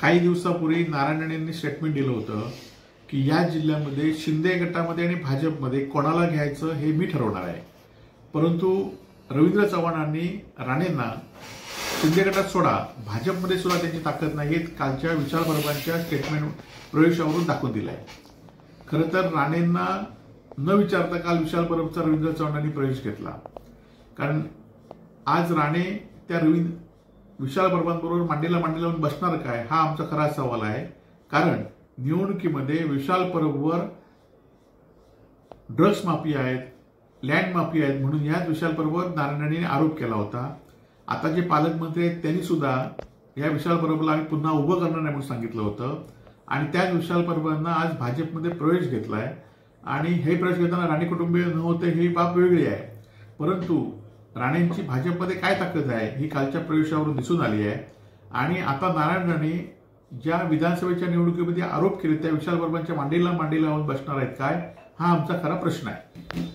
काही दिवसापूर्वी नारायण राणेंनी स्टेटमेंट दिलं होतं की या जिल्ह्यामध्ये शिंदे गटामध्ये आणि भाजपमध्ये कोणाला घ्यायचं हे मी ठरवणार आहे। परंतु रवींद्र चव्हाणांनी राणेंना शिंदे गटात सोडा, भाजपमध्ये सुद्धा त्यांची ताकद नाही हे कालच्या विशाल परबांच्या स्टेटमेंट प्रवेशावरून दाखवून दिलं आहे। खरं तर राणेंना न विचारता काल विशाल परबचा रवींद्र चव्हाणांनी प्रवेश घेतला, कारण आज राणे त्या विशाल परबांबरोबर मांडीला मांडी लावून बसणार काय हा आमचा खरा सवाल आहे। कारण निवडणुकीमध्ये विशाल परबवर ड्रग्स माफिया आहेत, लँड माफिया आहेत म्हणून याच विशाल परबवर नारायण राणेंनी आरोप केला होता। आता जे पालकमंत्री आहेत त्यांनी सुद्धा या विशाल परबला आम्ही पुन्हा उभं करणार नाही म्हणून सांगितलं होतं आणि त्याच विशाल परबांना आज भाजपमध्ये प्रवेश घेतलाय आणि हे प्रवेश घेताना राणे कुटुंबीय नव्हते ही बाब वेगळी आहे। परंतु राणेंची भाजपमध्ये काय ताकद आहे ही कालच्या प्रवेशावरून दिसून आली आहे आणि आता नारायण राणे ज्या विधानसभेच्या निवडणुकीमध्ये आरोप केले त्या विशाल परबांच्या मांडीला मांडी लावून बसणार आहेत काय हा आमचा खरा प्रश्न आहे।